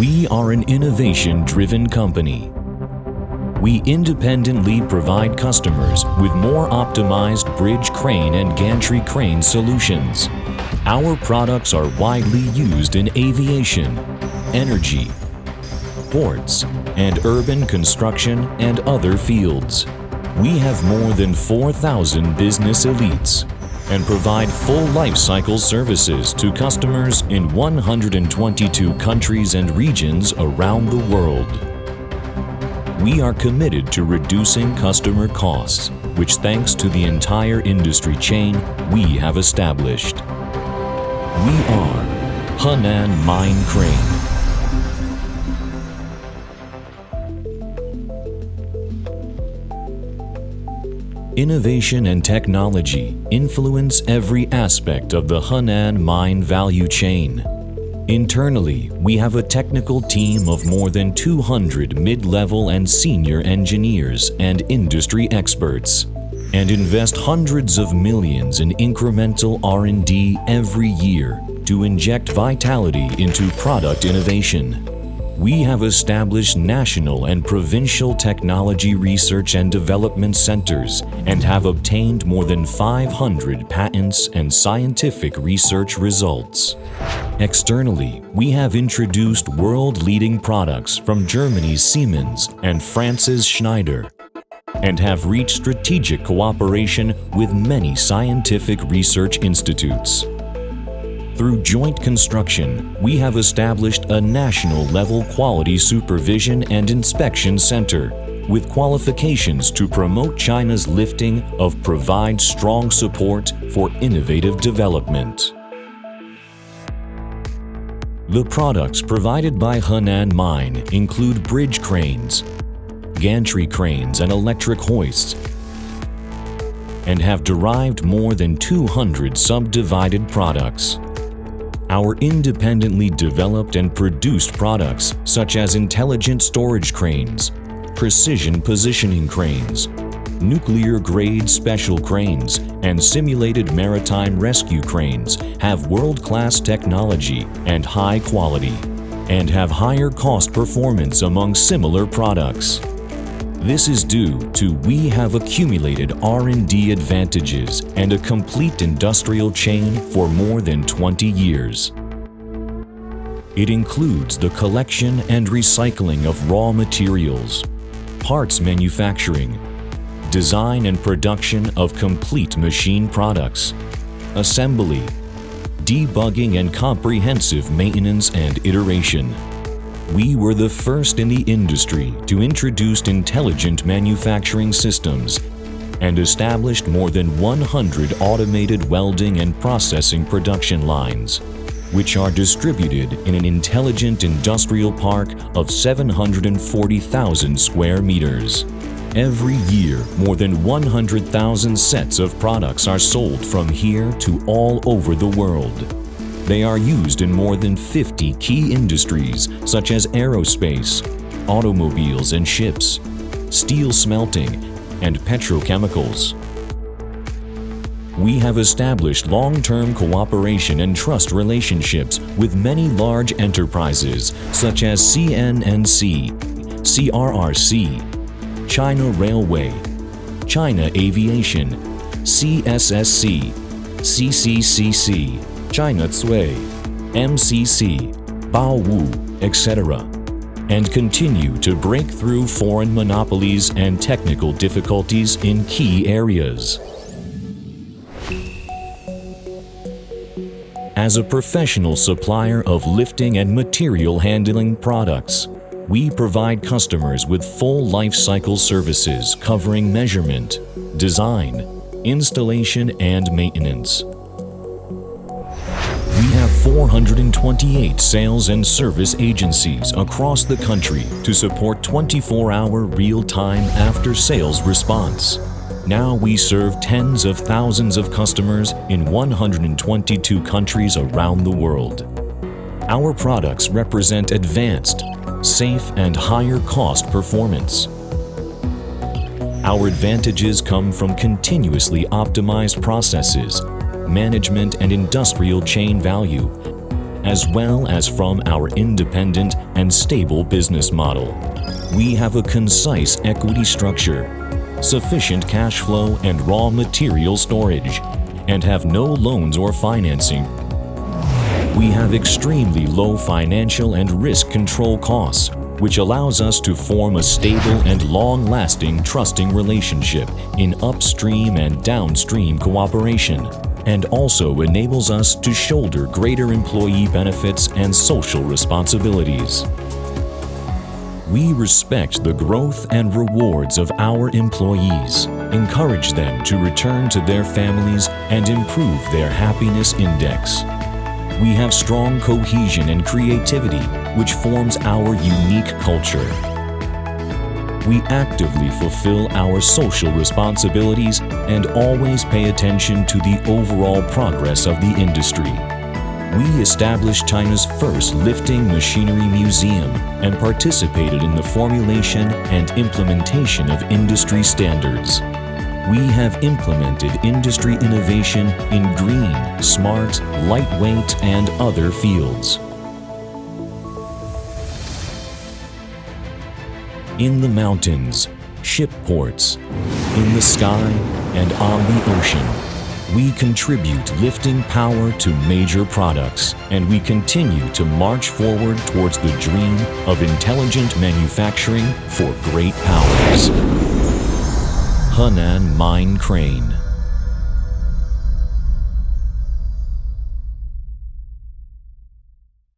We are an innovation-driven company. We independently provide customers with more optimized bridge crane and gantry crane solutions. Our products are widely used in aviation, energy, ports, and urban construction and other fields. We have more than 4,000 business elites and provide full life cycle services to customers in 122 countries and regions around the world. We are committed to reducing customer costs, which, thanks to the entire industry chain we have established. We are Henan Mine Crane. Innovation and technology influence every aspect of the Henan Mine value chain. Internally, we have a technical team of more than 200 mid-level and senior engineers and industry experts, and invest hundreds of millions in incremental R&D every year to inject vitality into product innovation. We have established national and provincial technology research and development centers and have obtained more than 500 patents and scientific research results. Externally, we have introduced world-leading products from Germany's Siemens and France's Schneider, and have reached strategic cooperation with many scientific research institutes. Through joint construction, we have established a national-level quality supervision and inspection center with qualifications to promote China's lifting of provide strong support for innovative development. The products provided by Henan Mine include bridge cranes, gantry cranes and electric hoists, and have derived more than 200 subdivided products. Our independently developed and produced products, such as intelligent storage cranes, precision positioning cranes, nuclear-grade special cranes, and simulated maritime rescue cranes, have world-class technology and high quality, and have higher cost performance among similar products. This is due to we have accumulated R&D advantages and a complete industrial chain for more than 20 years. It includes the collection and recycling of raw materials, parts manufacturing, design and production of complete machine products, assembly, debugging and comprehensive maintenance and iteration. We were the first in the industry to introduce intelligent manufacturing systems and established more than 100 automated welding and processing production lines, which are distributed in an intelligent industrial park of 740,000 square meters. Every year, more than 100,000 sets of products are sold from here to all over the world. They are used in more than 50 key industries such as aerospace, automobiles and ships, steel smelting, and petrochemicals. We have established long-term cooperation and trust relationships with many large enterprises such as CNNC, CRRC, China Railway, China Aviation, CSSC, CCCC, China Tsui, MCC, Baowu, etc., and continue to break through foreign monopolies and technical difficulties in key areas. As a professional supplier of lifting and material handling products, we provide customers with full life cycle services covering measurement, design, installation, and maintenance. We have 428 sales and service agencies across the country to support 24-hour real-time after-sales response. Now we serve tens of thousands of customers in 122 countries around the world. Our products represent advanced, safe, and higher cost performance. Our advantages come from continuously optimized processes, management and industrial chain value, as well as from our independent and stable business model. We have a concise equity structure, sufficient cash flow and raw material storage, and have no loans or financing. We have extremely low financial and risk control costs, which allows us to form a stable and long-lasting trusting relationship in upstream and downstream cooperation, and also enables us to shoulder greater employee benefits and social responsibilities. We respect the growth and rewards of our employees, encourage them to return to their families, and improve their happiness index. We have strong cohesion and creativity, which forms our unique culture. We actively fulfill our social responsibilities and always pay attention to the overall progress of the industry. We established China's first lifting machinery museum and participated in the formulation and implementation of industry standards. We have implemented industry innovation in green, smart, lightweight, and other fields. In the mountains, ship ports, in the sky, and on the ocean, we contribute lifting power to major products, and we continue to march forward towards the dream of intelligent manufacturing for great powers. Henan Mine Crane.